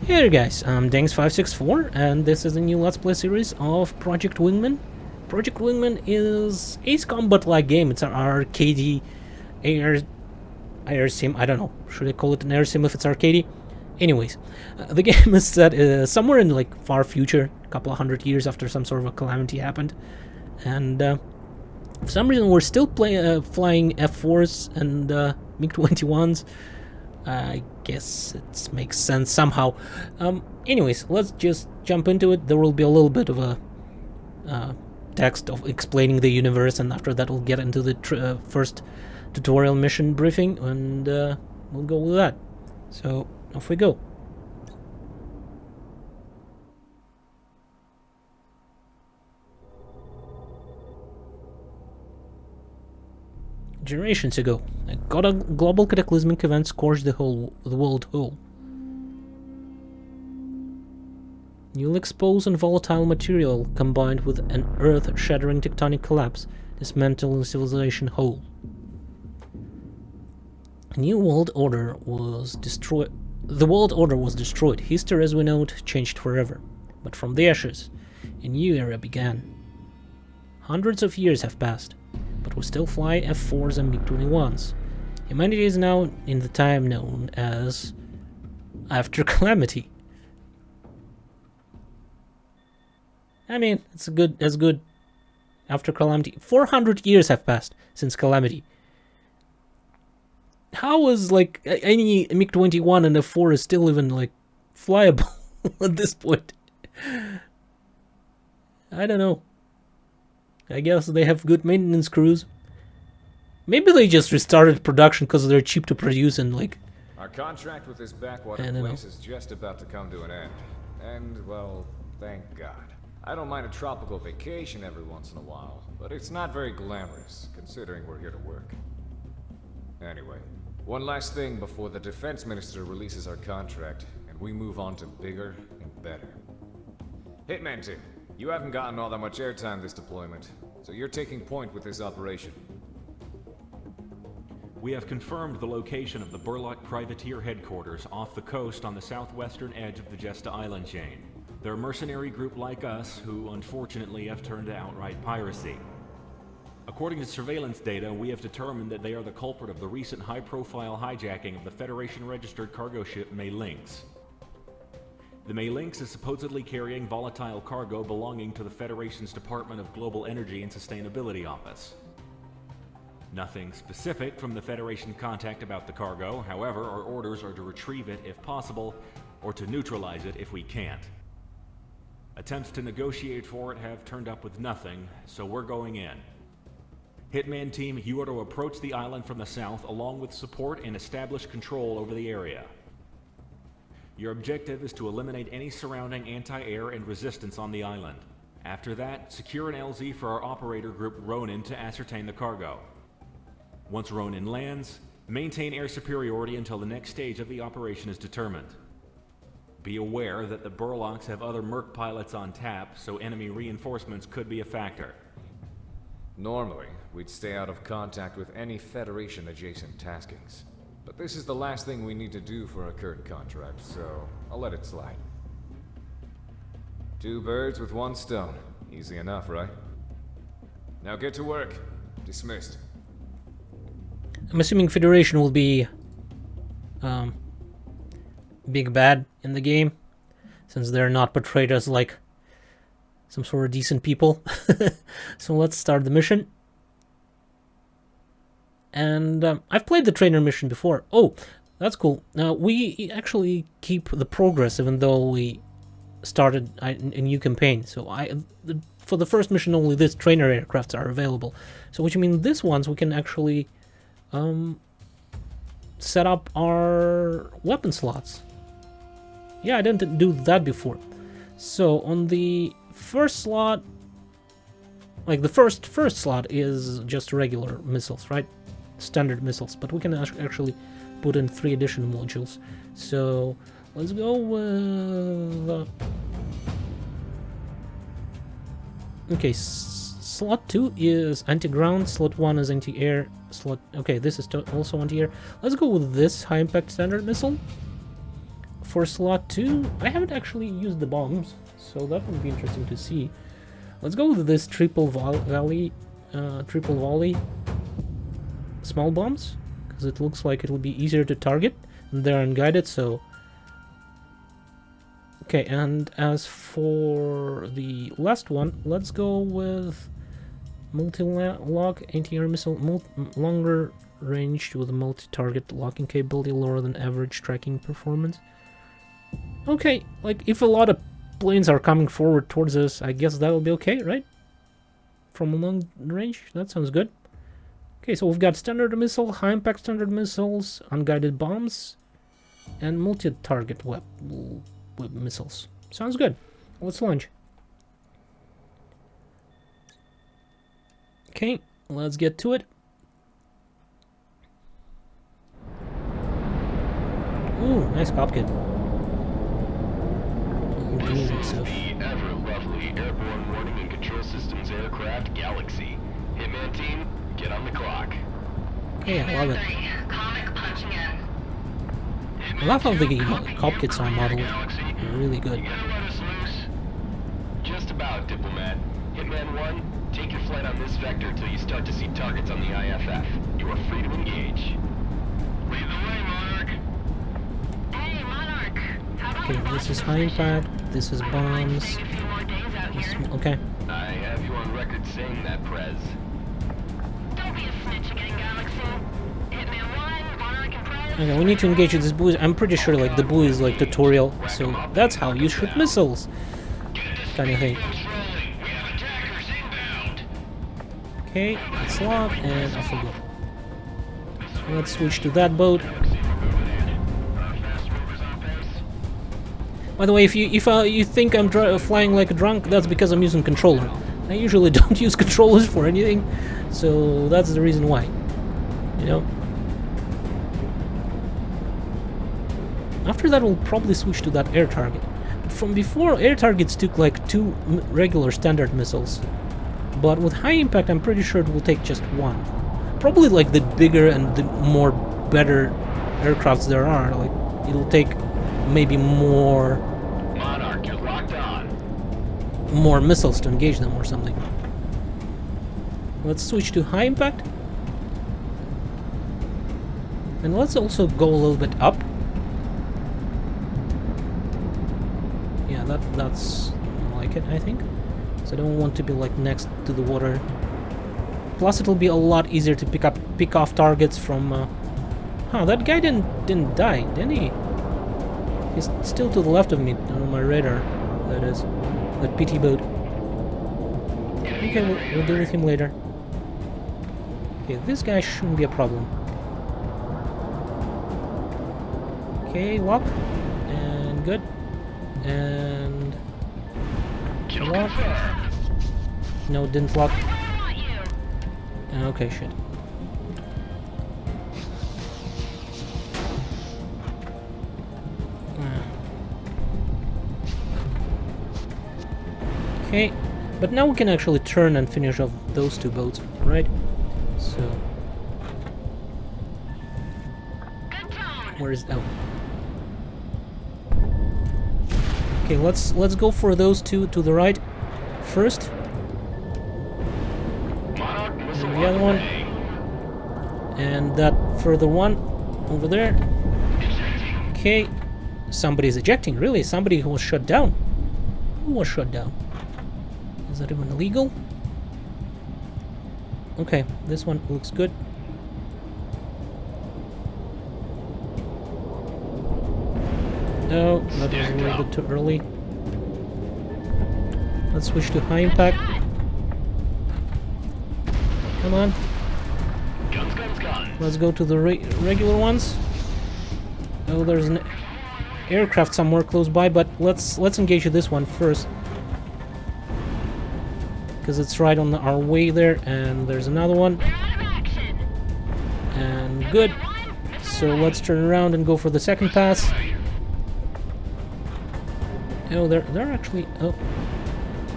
Hey there guys, I'm Dankz564 and this is a new Let's Play series of Project Wingman. Project Wingman is a combat-like game. It's an arcadey air sim. I don't know, should I call it an air sim if it's arcadey? Anyways, the game is set somewhere in like far future, a couple of hundred years after some sort of a calamity happened. And for some reason we're still flying F4s and MiG-21s. I guess it makes sense somehow. Anyways, let's just jump into it. There will be a little bit of a text of explaining the universe, and after that we'll get into the first tutorial mission briefing, and we'll go with that. So, off we go. Generations ago, a global cataclysmic event scorched the world whole. Newly exposed and volatile material combined with an earth-shattering tectonic collapse, dismantling civilization whole. A new world order was destroyed. The world order was destroyed. History as we know it changed forever. But from the ashes, a new era began. Hundreds of years have passed, but we still fly F4s and MiG-21s. Humanity is now in the time known as after calamity. I mean, it's as good after calamity. 400 years have passed since calamity. How is like any MiG-21 and F4 is still even like flyable at this point? I don't know. I guess they have good maintenance crews. Maybe they just restarted production because they're cheap to produce and like... Our contract with this backwater place is just about to come to an end. And, well, thank God. I don't mind a tropical vacation every once in a while, but it's not very glamorous, considering we're here to work. Anyway, one last thing before the defense minister releases our contract, and we move on to bigger and better. Hitman team. You haven't gotten all that much airtime this deployment, so you're taking point with this operation. We have confirmed the location of the Burlock Privateer headquarters off the coast on the southwestern edge of the Jesta Island chain. They're a mercenary group like us who unfortunately have turned to outright piracy. According to surveillance data, we have determined that they are the culprit of the recent high-profile hijacking of the Federation-registered cargo ship May Lynx. The May Lynx is supposedly carrying volatile cargo belonging to the Federation's Department of Global Energy and Sustainability Office. Nothing specific from the Federation contact about the cargo, however, our orders are to retrieve it if possible, or to neutralize it if we can't. Attempts to negotiate for it have turned up with nothing, so we're going in. Hitman team, you are to approach the island from the south along with support and establish control over the area. Your objective is to eliminate any surrounding anti-air and resistance on the island. After that, secure an LZ for our operator group Ronin to ascertain the cargo. Once Ronin lands, maintain air superiority until the next stage of the operation is determined. Be aware that the Burlocks have other Merc pilots on tap, so enemy reinforcements could be a factor. Normally, we'd stay out of contact with any Federation-adjacent taskings. But this is the last thing we need to do for our current contract, so I'll let it slide. Two birds with one stone. Easy enough, right? Now get to work. Dismissed. I'm assuming Federation will be big bad in the game, since they're not portrayed as like some sort of decent people. So let's start the mission. And I've played the trainer mission before. Oh, that's cool. Now we actually keep the progress even though we started a new campaign. So for the first mission only these trainer aircrafts are available. So which means these ones we can actually set up our weapon slots. Yeah, I didn't do that before. So on the first slot, like the first slot is just regular missiles, right? Standard missiles, but we can actually put in 3 additional modules. So let's go with okay, slot 2 is anti-ground, slot 1 is anti-air, slot... Okay, this is also anti-air. Let's go with this high-impact standard missile. for slot 2, I haven't actually used the bombs, so that would be interesting to see. Let's go with this triple volley small bombs, because it looks like it will be easier to target, and they're unguided, so... Okay, and as for the last one, let's go with multi-lock anti-air missile, longer range with a multi-target locking capability, lower than average tracking performance. Okay, like if a lot of planes are coming forward towards us, I guess that will be okay, right? From a long range, that sounds good. Okay, so we've got standard missile, high impact standard missiles, unguided bombs, and multi-target web missiles. Sounds good. Let's launch. Okay, let's get to it. Ooh, nice cockpit. The ever-lovely airborne warning and control systems aircraft Galaxy. Hitman team, get on the clock. Okay, I love it. I love how the cockpits are modeled. They're really good. You gonna let us loose? Just about, Diplomat. Hitman 1, take your flight on this vector till you start to see targets on the IFF. You are free to engage. Lead the way, Monarch. Hey, Monarch. How about Okay, this is high impact, this is bombs. Okay. I have you on record saying that, Prez. Don't be a snitch again, Galaxy. Hitman 1, Monarch and Prez. Okay, we need to engage with this buoy. I'm pretty sure like the buoy is like tutorial, so that's how you shoot missiles. Kind of thing. Okay, let's lock and off we go. Let's switch to that boat. By the way, if you think I'm flying like a drunk, that's because I'm using controller. I usually don't use controllers for anything, so that's the reason why. You know. After that, we'll probably switch to that air target. From before, air targets took like 2 regular standard missiles, but with high impact, I'm pretty sure it will take just 1. Probably like the bigger and the more better aircrafts there are, like it'll take maybe more Monarch, you're locked on. more missiles to engage them or something. Let's switch to high impact, and let's also go a little bit up. Yeah, that's like it, I think. So I don't want to be like next to the water. Plus, it'll be a lot easier to pick off targets from. Huh, that guy didn't die, didn't he? He's still to the left of me on my radar. That is, that PT boat. Okay, we'll deal with him later. Okay, this guy shouldn't be a problem. Okay, lock and good. And lock. No, didn't lock. Okay, shit. Okay, but now we can actually turn and finish off those 2 boats, right? So, where is Okay, let's go for those 2 to the right first. And the other one. And that further one over there. Okay. Somebody's ejecting, really? Somebody who was shut down. Who was shut down? Is that even illegal? Okay, this one looks good. No, that was a little bit too early. Let's switch to high impact. Come on. Let's go to the regular ones. Oh, there's an aircraft somewhere close by, but let's engage this one first, because it's right on our way there. And there's another one. And good. So let's turn around and go for the second pass. Oh, they're actually. Oh,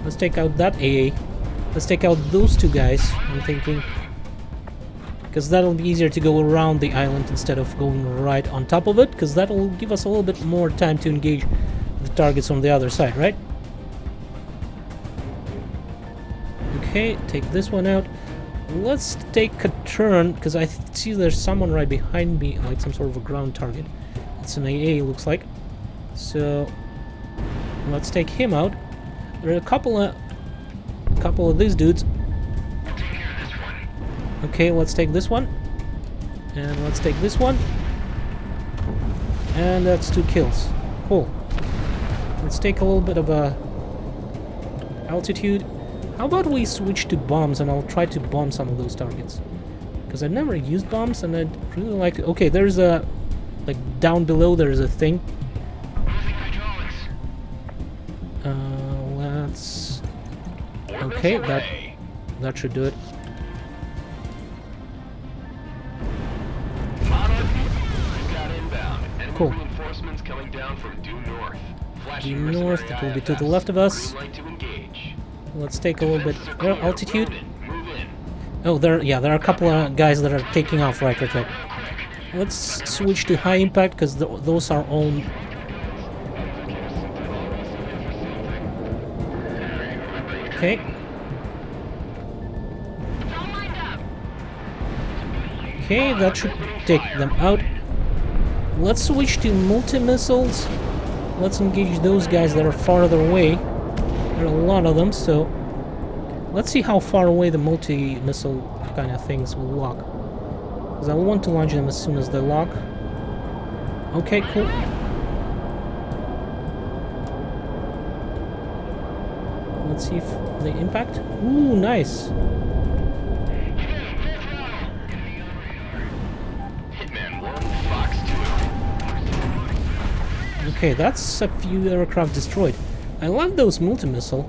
let's take out that AA. Let's take out those 2 guys. I'm thinking, because that'll be easier to go around the island instead of going right on top of it, because that'll give us a little bit more time to engage the targets on the other side, right? Okay, take this one out. Let's take a turn, because I see there's someone right behind me, like some sort of a ground target. It's an AA, looks like. So let's take him out. There are a couple of these dudes. Okay, let's take this one. And let's take this one. And that's 2 kills. Cool. Let's take a little bit of a altitude. How about we switch to bombs and I'll try to bomb some of those targets. Because I've never used bombs and I'd really like to... Okay, there's a... Like, down below there's a thing. Let's... Okay, that should do it. Cool. Due north, it will be to the left of us. Let's take a little bit altitude. Oh, there are a couple of guys that are taking off. Right. Let's switch to high impact because those are all. Okay. Okay, that should take them out. Let's switch to multi-missiles. Let's engage those guys that are farther away. There are a lot of them, so let's see how far away the multi-missile kind of things will lock. Because I want to launch them as soon as they lock. Okay, cool. Let's see if they impact. Ooh, nice. Okay, that's a few aircraft destroyed. I love those multi-missile.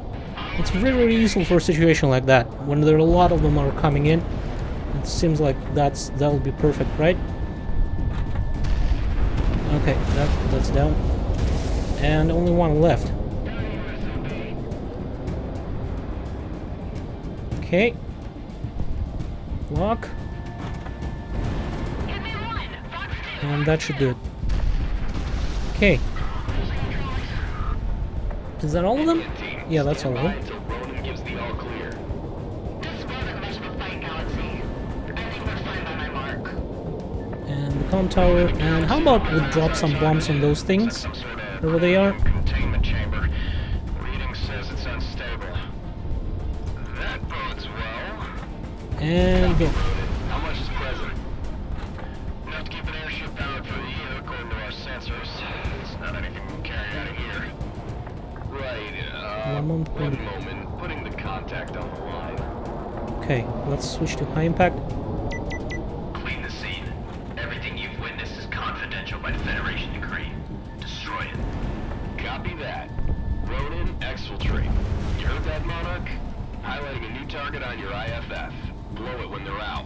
It's very, very useful for a situation like that. When there are a lot of them are coming in, it seems like that'll be perfect, right? Okay, that's down. And only one left. Okay. Lock. And that should do it. Okay. Is that all of them? Yeah, that's all of them. And the comm tower. And how about we drop some bombs on those things? Wherever they are. Containment chamber. Reading says it's unstable. That bodes well. And go. How much is present? Enough to keep an airship powered for the year, according to our sensors. It's not anything we can carry out of here. Right, One moment. Putting the contact on the line. Okay, let's switch to high impact. Clean the scene. Everything you've witnessed is confidential by Federation decree. Destroy it. Copy that. Ronin, exfiltrate. You heard that, Monarch? Highlighting a new target on your IFF. Blow it when they're out.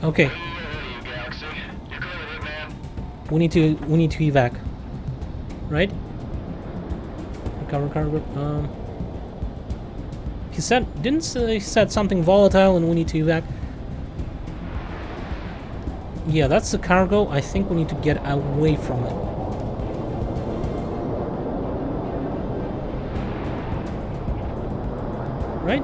Okay. Hey, you Galaxy. You're clear with it, man. We need to evac. Right? Recover cargo. He said something volatile and we need to evac. Yeah, that's the cargo. I think we need to get away from it. Right?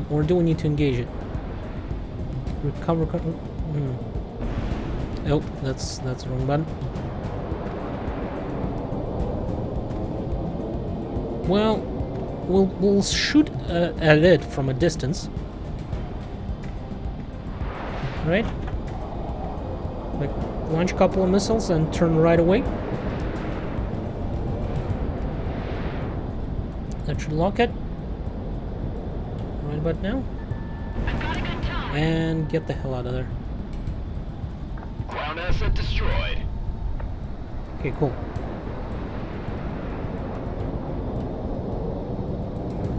Or do we need to engage it? Recover. Oh, that's the wrong button. Well, we'll shoot at it from a distance, right? Like launch a couple of missiles and turn right away. That should lock it. Right about now. And get the hell out of there. Ground asset destroyed. Okay, cool.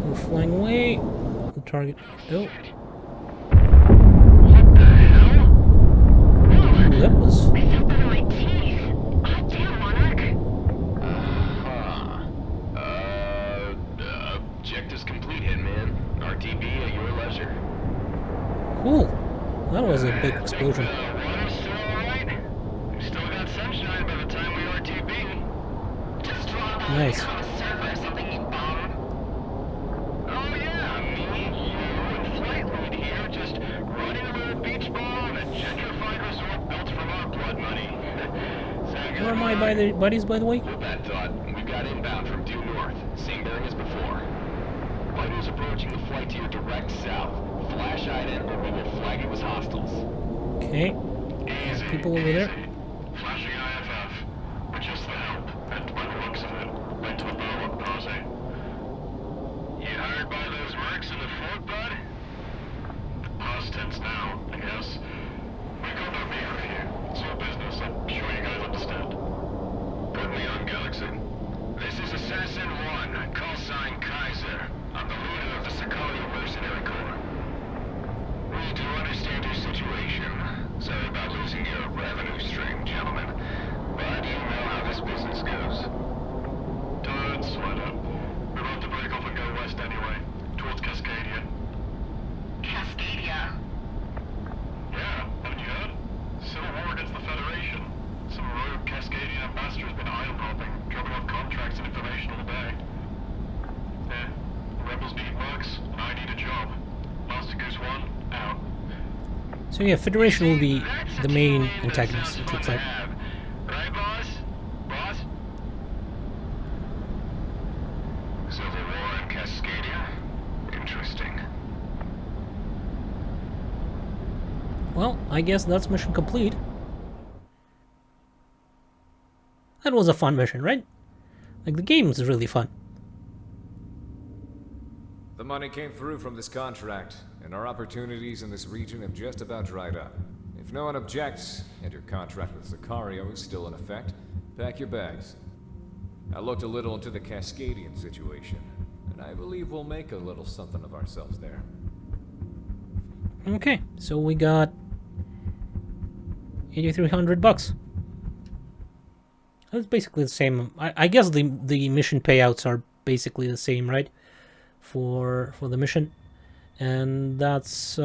We're flying away. The target. Oh. What the hell? Ooh, that was. I felt that in my teeth. God damn, Monarch. pleasure. Cool. That was a big explosion. Water's still alright? We've still got sunshine by the time we RTB. Just drop out Nice. on a server or something, you bum. Oh yeah, me, you, and Flight Lead here just running a little beach ball in a gentrified resort built from our blood money. Where are my buddies, by the way? Hold that thought. We've got inbound from due north. Same bearing as before. Fighters approaching the flight to your direct south. Flash item or we will flag it as hostiles. Okay. There's people over there. Flashing IFF. We're just the help. And by the looks of it, went to the Berwick Posse. You hired by those mercs in the fort, bud? Past tense now, I guess. We got no beef with you. It's your business. I'm sure you guys understand. Put me on, Galaxy. This is Assassin 1, call sign Kaiser. I'm the leader of the Sicario Mercenary Corps. We do understand your situation. Sorry about losing your revenue stream, gentlemen. But you know how this business goes. Don't sweat it. We're about to break off and go west anyway, towards Cascadia. Cascadia. Yeah, haven't you heard? Civil war against the Federation. Some rogue Cascadian ambassador's been island hopping, dropping off contracts and information all day. Yeah, the rebels need mercs, and I need a job. Master Goose 1, out. So yeah, Federation will be That's a the main team that antagonist, sounds it looks fun like. to have. Right, boss? Boss? Civil war in Cascadia? Interesting. Well, I guess that's mission complete. That was a fun mission, right? Like, the game is really fun. The money came through from this contract, and our opportunities in this region have just about dried up. If no one objects, and your contract with Sicario is still in effect, pack your bags. I looked a little into the Cascadian situation, and I believe we'll make a little something of ourselves there. Okay, so we got 8,300 bucks. That's basically the same. I guess the mission payouts are basically the same, right? For the mission, and that's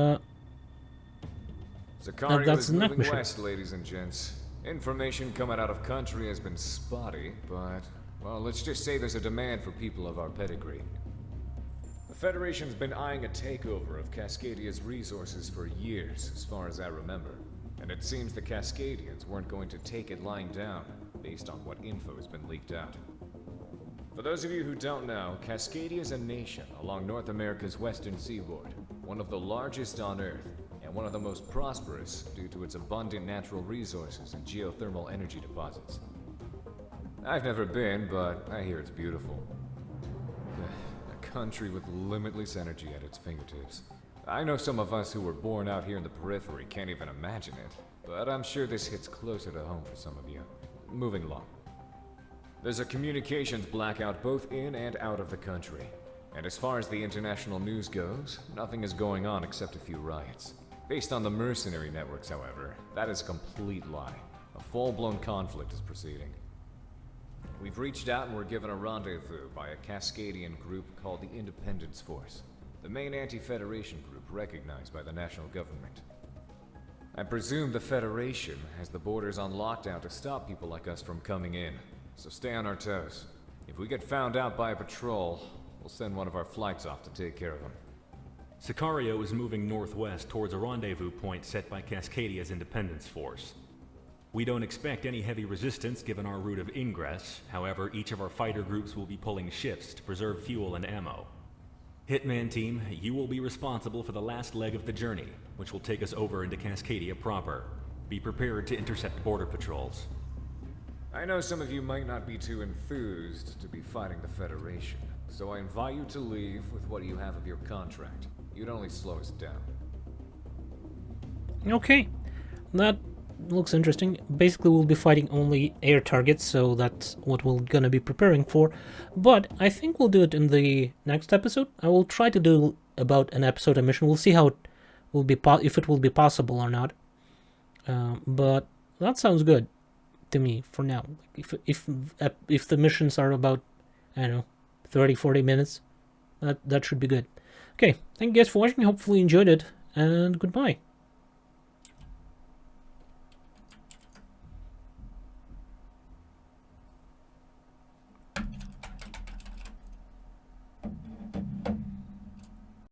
Sicario that's is the next moving mission. west, ladies and gents. Information coming out of country has been spotty, but, well, let's just say there's a demand for people of our pedigree. The Federation's been eyeing a takeover of Cascadia's resources for years, as far as I remember. And it seems the Cascadians weren't going to take it lying down, based on what info has been leaked out. For those of you who don't know, Cascadia is a nation along North America's western seaboard, one of the largest on Earth, and one of the most prosperous due to its abundant natural resources and geothermal energy deposits. I've never been, but I hear it's beautiful. A country with limitless energy at its fingertips. I know some of us who were born out here in the periphery can't even imagine it, but I'm sure this hits closer to home for some of you. Moving along. There's a communications blackout both in and out of the country. And as far as the international news goes, nothing is going on except a few riots. Based on the mercenary networks, however, that is a complete lie. A full-blown conflict is proceeding. We've reached out and were given a rendezvous by a Cascadian group called the Independence Force, the main anti-Federation group recognized by the national government. I presume the Federation has the borders on lockdown to stop people like us from coming in, so stay on our toes. If we get found out by a patrol, we'll send one of our flights off to take care of them. Sicario is moving northwest towards a rendezvous point set by Cascadia's Independence Force. We don't expect any heavy resistance given our route of ingress, however, each of our fighter groups will be pulling shifts to preserve fuel and ammo. Hitman team, you will be responsible for the last leg of the journey, which will take us over into Cascadia proper. Be prepared to intercept border patrols. I know some of you might not be too enthused to be fighting the Federation, so I invite you to leave with what you have of your contract. You'd only slow us down. Okay, that looks interesting. Basically, we'll be fighting only air targets, so that's what we're gonna be preparing for. But I think we'll do it in the next episode. I will try to do about an episode a mission. We'll see how it will be if it will be possible or not. But that sounds good to me for now. If the missions are about, I don't know, 30-40 minutes, that should be good. Okay, thank you guys for watching. Hopefully you enjoyed it, and goodbye.